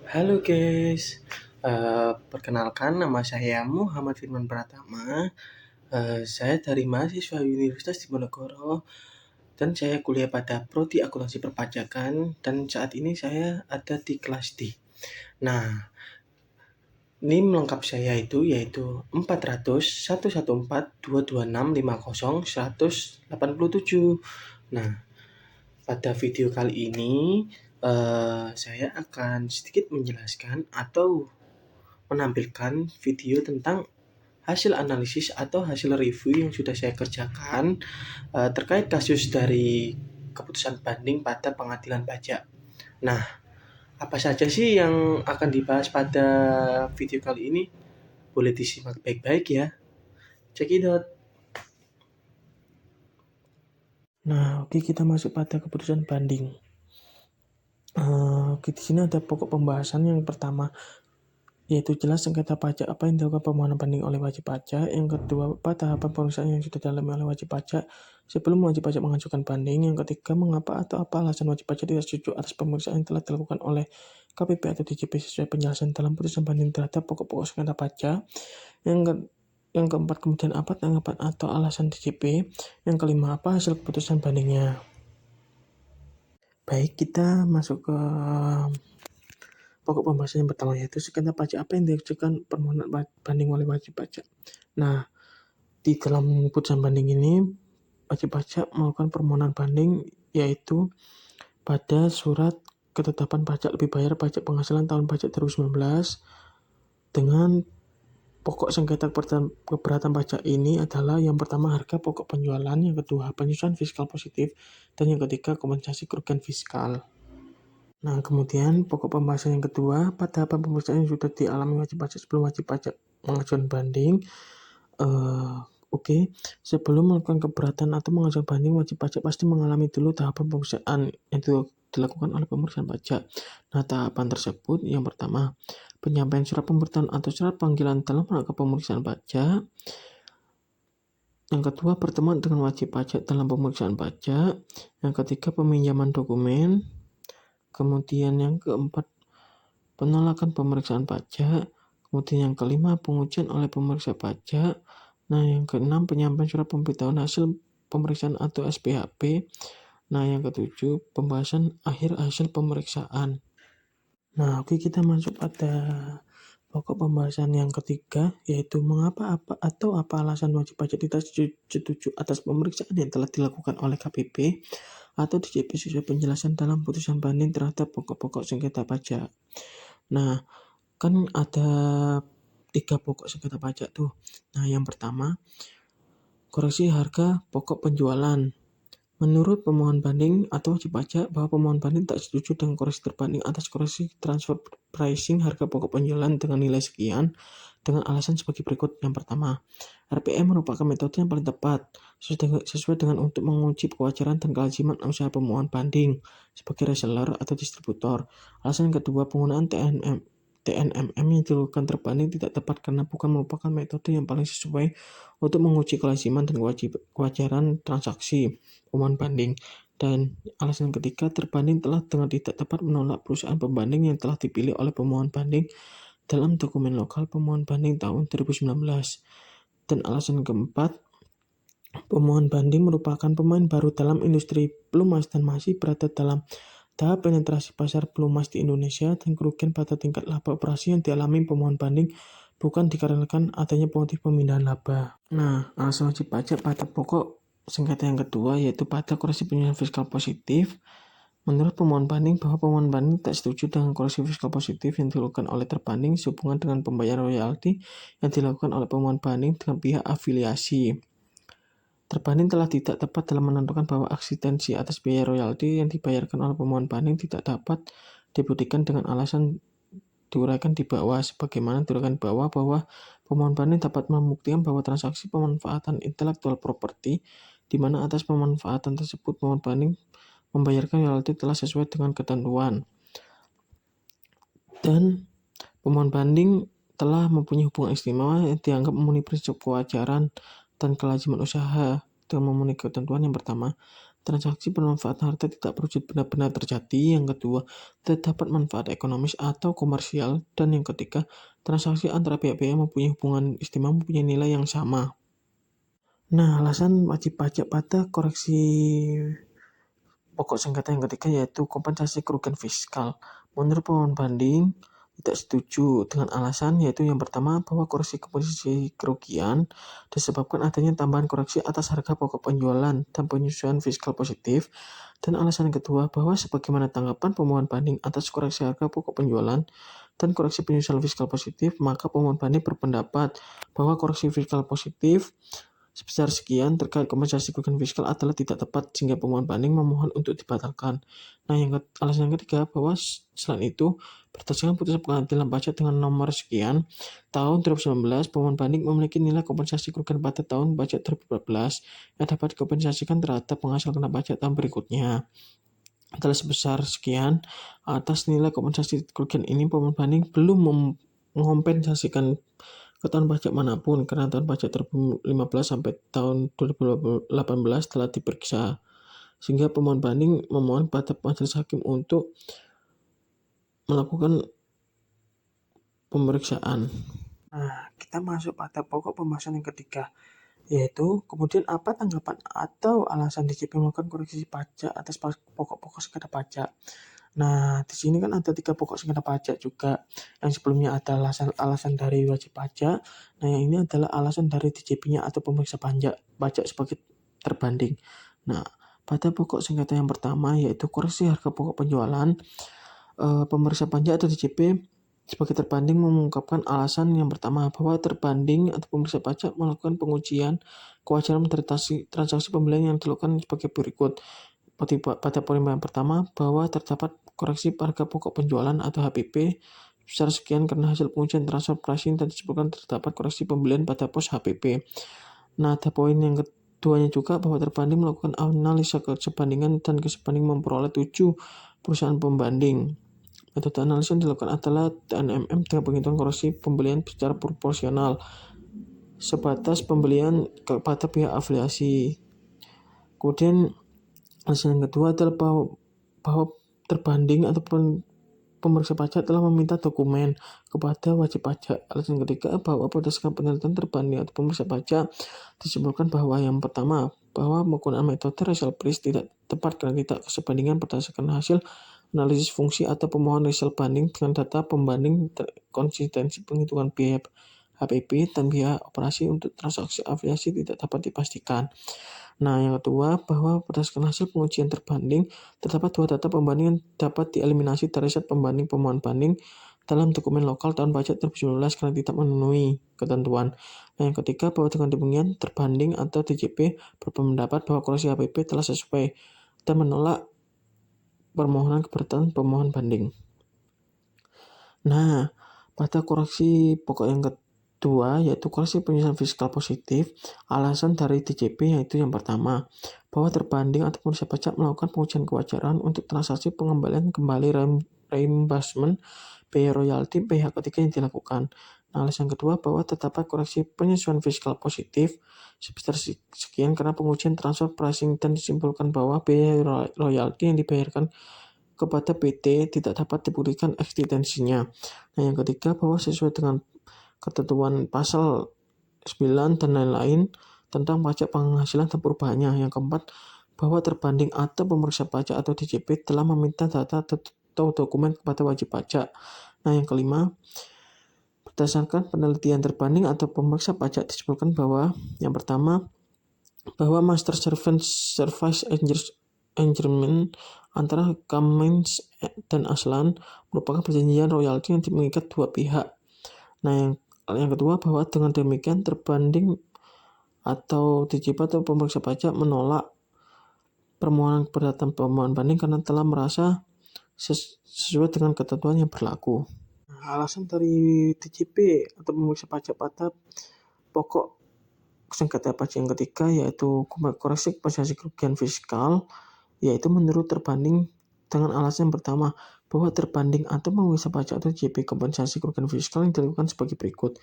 Halo guys, perkenalkan nama saya Muhammad Firman Pratama. Saya dari mahasiswa Universitas Diponegoro dan saya kuliah pada Prodi Akuntansi Perpajakan dan saat ini saya ada di kelas D. Nah, NIM lengkap saya itu yaitu 400 114 226 50 187. Nah, pada video kali ini saya akan sedikit menjelaskan atau menampilkan video tentang hasil analisis atau hasil review yang sudah saya kerjakan terkait kasus dari keputusan banding pada pengadilan pajak. Nah, apa saja sih yang akan dibahas pada video kali ini? Boleh disimak baik-baik ya. Cekidot. Nah, oke, kita masuk pada keputusan banding. Di sini ada pokok pembahasan yang pertama, yaitu jelas sengketa pajak apa yang dilakukan permohonan banding oleh wajib pajak. Yang kedua, apa tahapan pemeriksaan yang sudah dialami oleh wajib pajak sebelum wajib pajak mengajukan banding. Yang ketiga, mengapa atau apa alasan wajib pajak tidak setuju atas pemeriksaan yang telah dilakukan oleh KPP atau DJP sesuai penjelasan dalam putusan banding terhadap pokok-pokok sengketa pajak. Yang keempat, kemudian apa tanggapan atau alasan DJP. Yang kelima, apa hasil keputusan bandingnya. Baik, kita masuk ke pokok pembahasan yang pertama, yaitu sengketa pajak apa yang diajukan permohonan banding oleh wajib pajak. Nah, di dalam putusan banding ini, wajib pajak melakukan permohonan banding yaitu pada surat ketetapan pajak lebih bayar pajak penghasilan tahun pajak 2019 dengan pokok sengketa keberatan pajak ini adalah yang pertama harga pokok penjualan, yang kedua penyusunan fiskal positif, dan yang ketiga kompensasi kerugian fiskal. Nah, kemudian pokok pembahasan yang kedua, pada tahapan pemeriksaan yang sudah dialami wajib pajak sebelum wajib pajak mengajukan banding. Sebelum melakukan keberatan atau mengajukan banding, wajib pajak pasti mengalami dulu tahapan pemeriksaan yang dilakukan oleh pemeriksaan pajak. Nah, tahapan tersebut yang pertama, penyampaian surat pemberitahuan atau surat panggilan dalam rangka pemeriksaan pajak. Yang kedua, pertemuan dengan wajib pajak dalam pemeriksaan pajak. Yang ketiga, peminjaman dokumen. Kemudian yang keempat, penolakan pemeriksaan pajak. Kemudian yang kelima, pengujian oleh pemeriksa pajak. Nah, yang keenam, penyampaian surat pemberitahuan hasil pemeriksaan atau SPHP. Nah, yang ketujuh, pembahasan akhir hasil pemeriksaan. Nah, oke, kita masuk pada pokok pembahasan yang ketiga, yaitu mengapa apa alasan wajib pajak tidak setuju atas pemeriksaan yang telah dilakukan oleh KPP atau DJP sesuai penjelasan dalam putusan banding terhadap pokok-pokok sengketa pajak. Nah, kan ada 3 pokok sengketa pajak tuh. Nah, yang pertama, koreksi harga pokok penjualan. Menurut pemohon banding atau wajib pajak bahwa pemohon banding tak setuju dengan koreksi terbanding atas koreksi transfer pricing harga pokok penjualan dengan nilai sekian dengan alasan sebagai berikut. Yang pertama, RPM merupakan metode yang paling tepat sesuai dengan untuk menguji kewajaran dan kelaziman usaha pemohon banding sebagai reseller atau distributor. Alasan yang kedua, penggunaan TNMM yang dilakukan terbanding tidak tepat karena bukan merupakan metode yang paling sesuai untuk menguji kelaziman dan kewajaran transaksi pemohon banding. Dan alasan ketiga, terbanding telah dengan tidak tepat menolak perusahaan pembanding yang telah dipilih oleh pemohon banding dalam dokumen lokal pemohon banding tahun 2019. Dan alasan keempat, pemohon banding merupakan pemain baru dalam industri pelumas dan masih berada dalam tahap penetrasi pasar pelumas di Indonesia, dan kerugian pada tingkat laba operasi yang dialami pemohon banding bukan dikarenakan adanya motif pemindahan laba. Nah, alasan wajib pajak pada pokok sengketa yang kedua, yaitu pada koreksi penyusunan fiskal positif. Menurut pemohon banding bahwa pemohon banding tak setuju dengan koreksi fiskal positif yang dilakukan oleh terbanding sehubungan dengan pembayaran royalti yang dilakukan oleh pemohon banding dengan pihak afiliasi. Terbanding telah tidak tepat dalam menentukan bahwa eksistensi atas biaya royalti yang dibayarkan oleh pemohon banding tidak dapat dibuktikan dengan alasan diuraikan di bawah. Sebagaimana diuraikan di bawah bahwa pemohon banding dapat membuktikan bahwa transaksi pemanfaatan intellectual property di mana atas pemanfaatan tersebut pemohon banding membayarkan royalti telah sesuai dengan ketentuan. Dan pemohon banding telah mempunyai hubungan istimewa yang dianggap memenuhi prinsip kewajaran dan kelaziman usaha dengan memenuhi ketentuan. Yang pertama, transaksi pemanfaatan harta tidak berwujud benar-benar terjadi. Yang kedua, terdapat manfaat ekonomis atau komersial. Dan yang ketiga, transaksi antara pihak-pihak yang mempunyai hubungan istimewa mempunyai nilai yang sama. Nah, alasan wajib pajak pada koreksi pokok sengketa yang ketiga yaitu kompensasi kerugian fiskal. Menurut pemohon banding, tidak setuju dengan alasan yaitu yang pertama bahwa koreksi kompensasi kerugian disebabkan adanya tambahan koreksi atas harga pokok penjualan dan penyesuaian fiskal positif. Dan alasan yang kedua bahwa sebagaimana tanggapan pemohon banding atas koreksi harga pokok penjualan dan koreksi penyesuaian fiskal positif, maka pemohon banding berpendapat bahwa koreksi fiskal positif sebesar sekian terkait kompensasi kerugian fiskal adalah tidak tepat sehingga pemohon banding memohon untuk dibatalkan. Nah, alasan yang ketiga bahwa selain itu berdasarkan putusan pengadilan pajak dengan nomor sekian tahun 2019, pemohon banding memiliki nilai kompensasi kerugian pada tahun pajak 2014 yang dapat dikompensasikan terhadap penghasil kena pajak tahun berikutnya adalah sebesar sekian. Atas nilai kompensasi kerugian ini, pemohon banding belum mengompensasikan ke tahun pajak manapun karena tahun pajak 2015 sampai tahun 2018 telah diperiksa, sehingga pemohon banding memohon pada majelis hakim untuk melakukan pemeriksaan. Nah, kita masuk pada pokok pembahasan yang ketiga, yaitu kemudian apa tanggapan atau alasan DJP melakukan koreksi pajak atas pokok-pokok sengketa pajak. Nah, di sini kan ada 3 pokok sengketa pajak juga. Yang sebelumnya ada alasan dari wajib pajak. Nah, yang ini adalah alasan dari DJP-nya atau pemeriksa pajak sebagai terbanding. Nah, pada pokok sengketa yang pertama yaitu koreksi harga pokok penjualan, pemeriksa pajak atau DJP sebagai terbanding mengungkapkan alasan yang pertama bahwa terbanding atau pemeriksa pajak melakukan pengujian kewajaran dari transaksi pembelian yang dilakukan sebagai berikut. Pada poin yang pertama, bahwa terdapat koreksi harga pokok penjualan atau HPP besar sekian karena hasil pengujian transfer pricing dan disebutkan terdapat koreksi pembelian pada pos HPP. Nah, ada poin yang keduanya juga bahwa terbanding melakukan analisa kesebandingan dan kesebanding memperoleh 7 perusahaan pembanding. Metode analisis yang dilakukan adalah TNMM dengan penghitungan koreksi pembelian secara proporsional sebatas pembelian kepada pihak afiliasi. Kemudian alasan yang kedua adalah bahwa terbanding ataupun pemeriksa pajak telah meminta dokumen kepada wajib pajak. Alasan ketiga bahwa berdasarkan penelitian terbanding atau pemeriksa pajak disimpulkan bahwa yang pertama, bahwa menggunakan metode result price tidak tepat karena tidak kesebandingan berdasarkan hasil analisis fungsi atau pemohon result banding dengan data pembanding konsistensi penghitungan biaya HPP dan biaya operasi untuk transaksi afiliasi tidak dapat dipastikan. Nah, yang kedua, bahwa berdasarkan hasil pengujian terbanding, terdapat 2 data pembanding yang dapat dieliminasi dari set pembanding pemohon banding dalam dokumen lokal tahun pajak 2019 karena tidak memenuhi ketentuan. Nah, yang ketiga, bahwa dengan demikian terbanding atau DJP berpendapat bahwa koreksi HPP telah sesuai dan menolak permohonan keberatan pemohon banding. Nah, pada koreksi pokok yang kedua yaitu koreksi penyesuaian fiskal positif, alasan dari DJP yaitu yang pertama, bahwa terbanding atau pemeriksa pajak melakukan pengujian kewajaran untuk transaksi pengembalian kembali reimbursement biaya royalti pihak ketiga yang dilakukan. Nah, alasan kedua bahwa terdapat koreksi penyesuaian fiskal positif sebesar sekian karena pengujian transfer pricing dan disimpulkan bahwa biaya royalti yang dibayarkan kepada PT tidak dapat dibuktikan eksistensinya. Nah, yang ketiga bahwa sesuai dengan ketentuan pasal 9 dan lain-lain tentang pajak penghasilan dan perubahannya. Yang keempat, bahwa terbanding atau pemeriksa pajak atau DJP telah meminta data atau dokumen kepada wajib pajak. Nah, yang kelima, berdasarkan penelitian terbanding atau pemeriksa pajak disebutkan bahwa yang pertama, bahwa master servant service arrangement antara Cummins dan Aslan merupakan perjanjian royalti yang mengikat 2 pihak. Nah, yang kedua bahwa dengan demikian terbanding atau DJP atau pemeriksa pajak menolak permohonan keberatan pemohon banding karena telah merasa sesuai dengan ketentuan yang berlaku. Nah, alasan dari DJP atau pemeriksa pajak pada pokok sengketa pajak yang ketiga yaitu koreksi kompensasi kerugian fiskal, yaitu menurut terbanding dengan alasan yang pertama, bahwa terbanding atau pemeriksa pajak atau DJP kompensasi kerugian fiskal yang dilakukan sebagai berikut.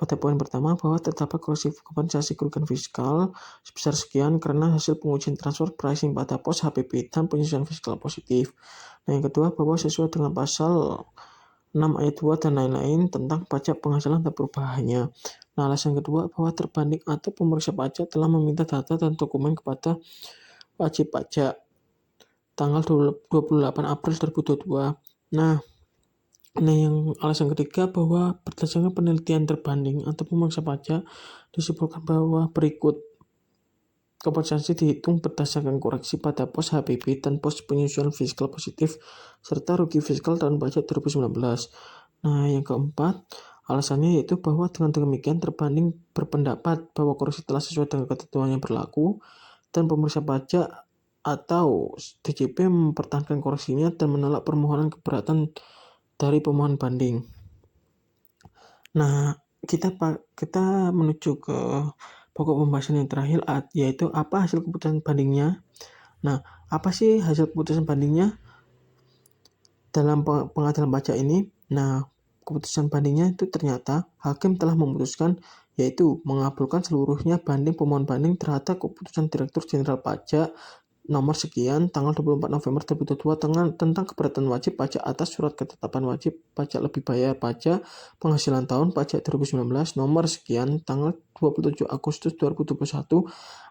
pada poin pertama bahwa terdapat koreksi kompensasi kerugian fiskal sebesar sekian karena hasil pengujian transfer pricing pada pos HPP dan penyesuaian fiskal positif. Nah, yang kedua bahwa sesuai dengan pasal 6 ayat 2 dan lain-lain tentang pajak penghasilan dan perubahannya. Nah, alasan kedua bahwa terbanding atau pemeriksa pajak telah meminta data dan dokumen kepada wajib pajak tanggal 28 April 2022. Nah, yang alasan ketiga bahwa berdasarkan penelitian terbanding atau pemeriksa pajak disebutkan bahwa berikut kompensasi dihitung berdasarkan koreksi pada pos HPP dan pos penyesuaian fiskal positif serta rugi fiskal tahun pajak 2019. Nah, yang keempat, alasannya yaitu bahwa dengan demikian terbanding berpendapat bahwa koreksi telah sesuai dengan ketentuan yang berlaku dan pemeriksa pajak atau DJP mempertahankan koreksinya dan menolak permohonan keberatan dari pemohon banding. Nah, kita menuju ke pokok pembahasan yang terakhir, yaitu apa hasil keputusan bandingnya. Nah, apa sih hasil keputusan bandingnya dalam pengadilan pajak ini? Nah, keputusan bandingnya itu ternyata hakim telah memutuskan yaitu mengabulkan seluruhnya banding pemohon banding terhadap keputusan Direktur Jenderal Pajak nomor sekian tanggal 24 November 2022 tentang keberatan wajib pajak atas surat ketetapan wajib pajak lebih bayar pajak penghasilan tahun pajak 2019 nomor sekian tanggal 27 Agustus 2021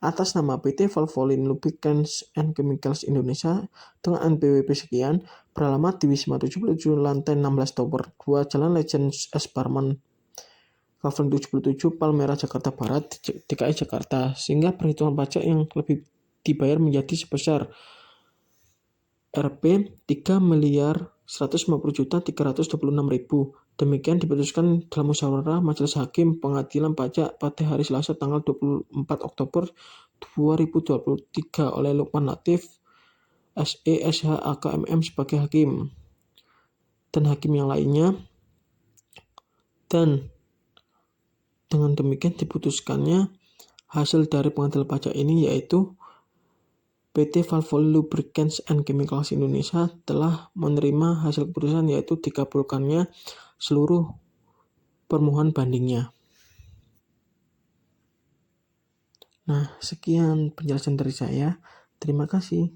atas nama PT Valvoline Lubricants and Chemicals Indonesia dengan NPWP sekian beralamat di Wisma 77 lantai 16 Tower 2 Jalan Legend S. Parman Kavlen 77 Palmerah Jakarta Barat DKI Jakarta sehingga perhitungan pajak yang lebih dibayar menjadi sebesar Rp3.150.326.000. Demikian diputuskan dalam musyawarah Majelis Hakim Pengadilan Pajak pada hari Selasa tanggal 24 Oktober 2023 oleh Lukman Latif SE SH AKMM sebagai hakim dan hakim yang lainnya. Dan dengan demikian diputuskannya hasil dari pengadilan pajak ini yaitu PT Valvoline Lubricants and Chemicals Indonesia telah menerima hasil keputusan yaitu dikabulkannya seluruh permohonan bandingnya. Nah, sekian penjelasan dari saya. Terima kasih.